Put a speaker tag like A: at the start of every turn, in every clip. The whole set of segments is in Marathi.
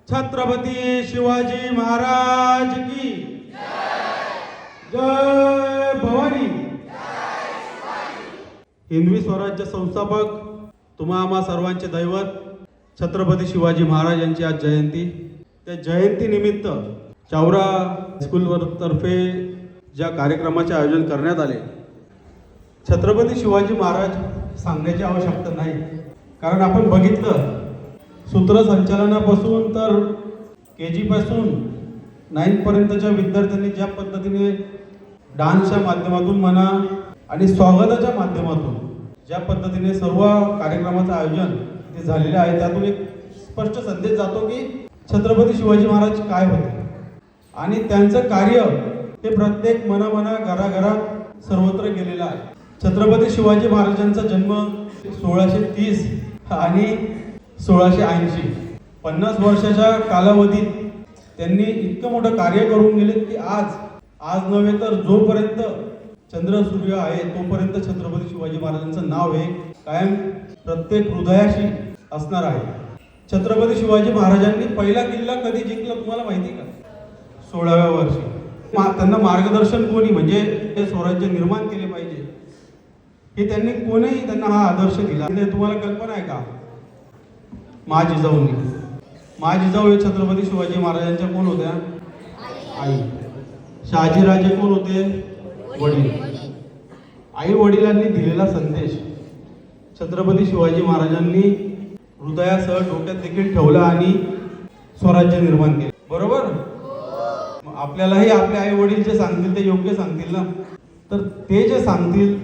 A: छत्रपती शिवाजी महाराज की जय भवानी। हिंदवी स्वराज्य संस्थापक तुम्हा आम्हा सर्वांचे दैवत छत्रपती शिवाजी महाराज यांची आज जयंती। त्या जयंती निमित्त चावरा स्कूलवर तर्फे ज्या कार्यक्रमाचे आयोजन करण्यात आले, छत्रपती शिवाजी महाराज सांगण्याची आवश्यकता नाही, कारण आपण बघितलं सूत्रसंचालनापासून तर KG पासून 9 पर्यंतच्या विद्यार्थ्यांनी ज्या पद्धतीने डान्सच्या माध्यमातून म्हणा आणि स्वागताच्या माध्यमातून ज्या पद्धतीने सर्व कार्यक्रमाचं आयोजन ते झालेले आहे, त्यातून एक स्पष्ट संदेश जातो की छत्रपती शिवाजी महाराज काय होते आणि त्यांचं कार्य हे प्रत्येक मनामना घराघरात सर्वत्र गेलेलं आहे। छत्रपती शिवाजी महाराजांचा जन्म 1630 आणि 1680, 50 वर्षाच्या कालावधीत त्यांनी इतकं मोठं कार्य करून गेले की आज नव्हे तर जोपर्यंत चंद्र सूर्य आहे तोपर्यंत छत्रपती शिवाजी महाराजांचं नाव हे कायम प्रत्येक हृदयाशी असणार आहे। छत्रपती शिवाजी महाराजांनी पहिला किल्ला कधी जिंकला तुम्हाला माहिती का? 16व्या वर्षी। त्यांना मार्गदर्शन कोणी, म्हणजे हे स्वराज्य निर्माण केले पाहिजे हे त्यांनी कोणीही त्यांना हा आदर्श दिला, तुम्हाला कल्पना आहे का? माझी हे छत्रपती शिवाजी महाराजांच्या कोण होत्या? आई। शहाजीराजे कोण होते? वडील। आई वडिलांनी दिलेला संदेश छत्रपती शिवाजी महाराजांनी हृदयासह डोक्यात देखील ठेवला आणि स्वराज्य निर्माण केले, बरोबर? आपल्यालाही आपले आई वडील जे सांगतील ते योग्य सांगतील ना, तर ते जे सांगतील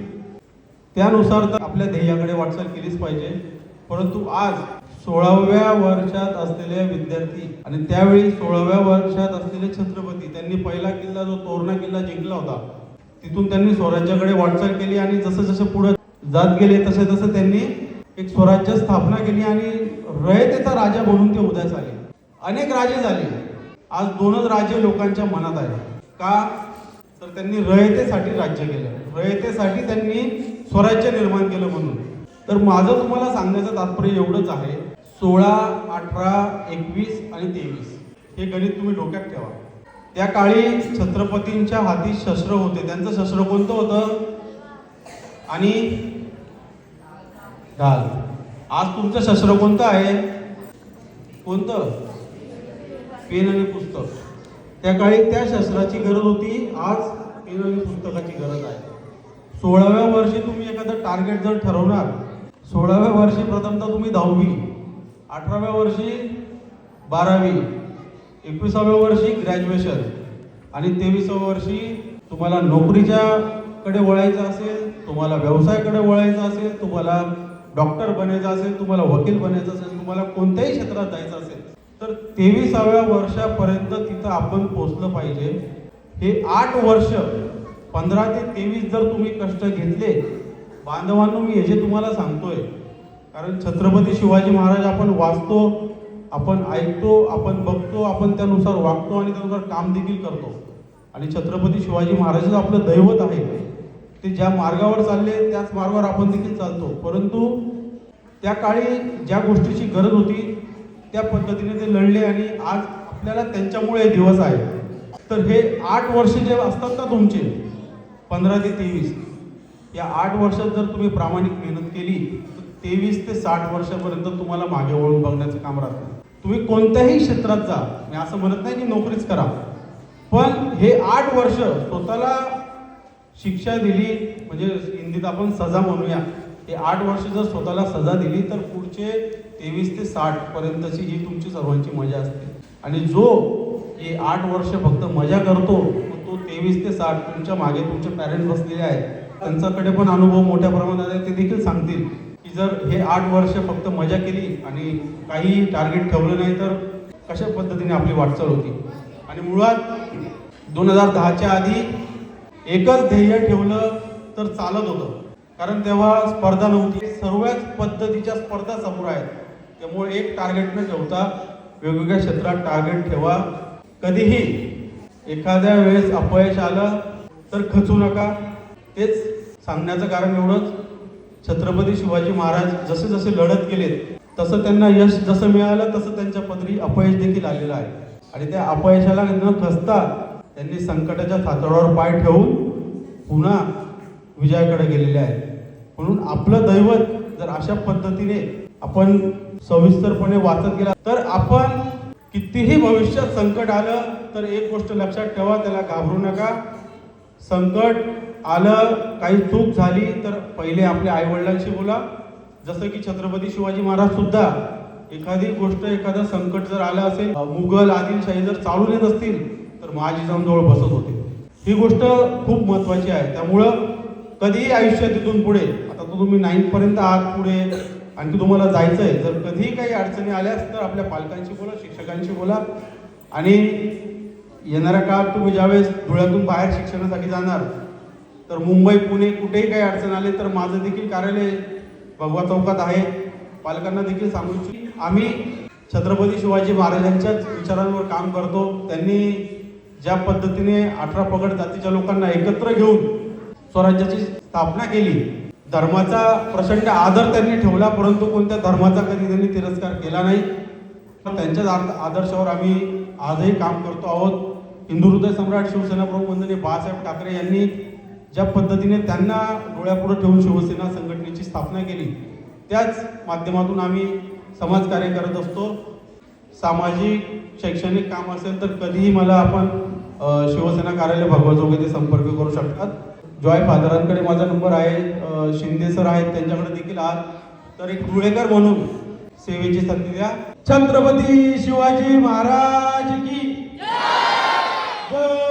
A: त्यानुसार तर आपल्या ध्येयाकडे वाटचाल केलीच पाहिजे। परंतु आज 16व्या वर्षात असलेले विद्यार्थी आणि त्यावेळी 16व्या वर्षात असलेले छत्रपती त्यांनी पहिला किल्ला जो तोरणा किल्ला जिंकला होता, तिथून त्यांनी स्वराज्याकडे वाटचाल केली आणि जसं पुढे जात गेले तसे त्यांनी एक स्वराज्य स्थापना केली आणि रयतेचा राजा म्हणून ते उदयास आले। अनेक राजे झाले, आज 2च राज्य लोकांच्या मनात आहे का? तर त्यांनी रयतेसाठी राज्य केलं, रयतेसाठी त्यांनी स्वराज्य निर्माण केलं म्हणून। तर माझं तुम्हाला सांगण्याचं तात्पर्य एवढंच आहे, 16, 18, 21 आणि 23 हे गणित तुम्ही डोक्यात ठेवा। त्या काळी छत्रपतींच्या हाती शस्त्र होते, त्यांचं शस्त्र कोणतं होतं? आणि ढाल। आज तुमचं शस्त्र कोणतं आहे? कोणतं? पेन आणि पुस्तक। त्या काळी त्या शस्त्राची गरज होती, आज पेन आणि पुस्तकाची गरज आहे। 16व्या वर्षी तुम्ही एखादं टार्गेट जर ठरवणार, 16व्या वर्षी प्रथमतः तुम्ही 10वी, 18व्या वर्षी 12वी, 21व्या वर्षी ग्रॅज्युएशन आणि 23व्या वर्षी तुम्हाला नोकरीच्या कडे वळायचं असेल, तुम्हाला व्यवसायाकडे वळायचं असेल, तुम्हाला डॉक्टर बनायचं असेल, तुम्हाला वकील बनायचं असेल, तुम्हाला कोणत्याही क्षेत्रात जायचं असेल, तर 23व्या वर्षापर्यंत तिथं आपण पोहोचलं पाहिजे। हे 8 वर्ष 15 ते 23 जर तुम्ही कष्ट घेतले बांधवांनो, मी हे जे तुम्हाला सांगतोय, कारण छत्रपती शिवाजी महाराज आपण वाचतो, आपण ऐकतो, आपण बघतो, आपण त्यानुसार वागतो आणि त्यानुसार काम देखील करतो आणि छत्रपती शिवाजी महाराज आपलं दैवत आहे। ते ज्या मार्गावर चालले त्याच मार्गावर आपण देखील चालतो, परंतु त्या काळी ज्या गोष्टीची गरज होती त्या पद्धतीने ते लढले आणि आज आपल्याला त्यांच्यामुळे दिवस आहे। तर हे 8 वर्ष जे असतात ना तुमचे 15 ते 23, या 8 वर्षात जर तुम्ही प्रामाणिक मेहनत केली तर 23 ते 60 वर्षापर्यंत तुम्हाला मागे वळून बघण्याचं काम राहतं। तुम्ही कोणत्याही क्षेत्रात जा, मी असं म्हणत नाही की नोकरीच करा, पण हे 8 वर्ष स्वतःला शिक्षा दिली, म्हणजे हिंदीत आपण सजा म्हणूया, हे 8 वर्ष जर स्वतःला सजा दिली तर पुढचे 23 ते 60 पर्यंतची ही तुमची सर्वांची मजा असते। आणि जो हे 8 वर्ष फक्त मजा करतो तो 23 ते 60 तुमच्या मागे तुमचे पॅरेंट्स बसलेले आहेत, त्यांच्याकडे पण अनुभव मोठ्या प्रमाणात आहे, ते देखील सांगतील की जर हे 8 वर्ष फक्त मजा केली आणि काही टार्गेट ठेवलं नाही तर कशा पद्धतीने आपली वाटचाल होती। आणि मुळात 2010च्या आधी एकच ध्येय ठेवलं तर चालत होतं, कारण तेव्हा स्पर्धा नव्हती, सर्वच पद्धतीच्या स्पर्धा समोर आहेत। त्यामुळे एक टार्गेट न ठेवता वेगवेगळ्या क्षेत्रात टार्गेट ठेवा। कधीही एखाद्या वेळेस अपयश आलं तर खचू नका। तेच सांगण्याचं कारण एवढंच, छत्रपती शिवाजी महाराज जसे जसे लढत गेलेत तसं त्यांना यश जसं मिळालं तसं त्यांच्या पदरी अपयश देखील आलेलं आहे. आणि त्या अपयशाला न खचता त्यांनी संकटाच्या सातोड्यावर पाय ठेवून पुन्हा विजयाकडे गेलेले आहेत. म्हणून आपलं दैवत जर अशा पद्धतीने आपण सविस्तरपणे वाचत गेला तर आपण कितीही भविष्यात संकट आलं तर एक गोष्ट लक्षात ठेवा, त्याला घाबरू नका. संकट आलं, काही चूक झाली तर पहिले आपल्या आईवडिलांशी बोला. जसं की छत्रपती शिवाजी महाराज सुद्धा एखादी गोष्ट, एखादं संकट जर आलं असेल, मुघल आदिलशाही जर चालून येत असतील तर महाजी जाऊन जवळ बसत होते. ही गोष्ट खूप महत्वाची आहे. त्यामुळं कधीही आयुष्यात इथून पुढे, आता तर तुम्ही 9th पर्यंत आहात, पुढे आणखी तुम्हाला जायचं आहे, जर कधीही काही अडचणी आल्यास तर आपल्या पालकांशी बोला, शिक्षकांशी बोला. आणि येणाऱ्या काळात तुम्ही ज्यावेळेस धुळ्यातून बाहेर शिक्षणासाठी जाणार तर मुंबई, पुणे कुठेही काही अडचण आली तर माझं देखील कार्यालय भगवा चौकात आहे. पालकांना देखील सांगू इच्छितो, आम्ही छत्रपती शिवाजी महाराजांच्याच विचारांवर काम करतो. त्यांनी ज्या पद्धतीने 18 पगड जातीच्या लोकांना एकत्र घेऊन स्वराज्याची स्थापना केली, धर्माचा प्रचंड आदर त्यांनी ठेवला, परंतु कोणत्या धर्माचा कधी त्यांनी तिरस्कार केला नाही. त्यांच्याच आदर्शावर आम्ही आजही काम करतो आहोत. हिंदू हृदय सम्राट शिवसेना प्रमुख वंदनीय बाळासाहेब ठाकरे यांनी ज्या पद्धतीने त्यांना डोळ्यापुढे ठेवून शिवसेना संघटनेची स्थापना केली, त्याच माध्यमातून आम्ही समाजकार्य करत असतो. सामाजिक शैक्षणिक काम असेल तर कधीही मला आपण शिवसेना कार्यालय भगवा चौक येथे संपर्क करू शकतात. जॉय फादरांकडे माझा नंबर आहे, शिंदे सर आहेत त्यांच्याकडे देखील आहात. तर एक धुळेकर म्हणून सेवेची संधी द्या. छत्रपती शिवाजी महाराज की जय.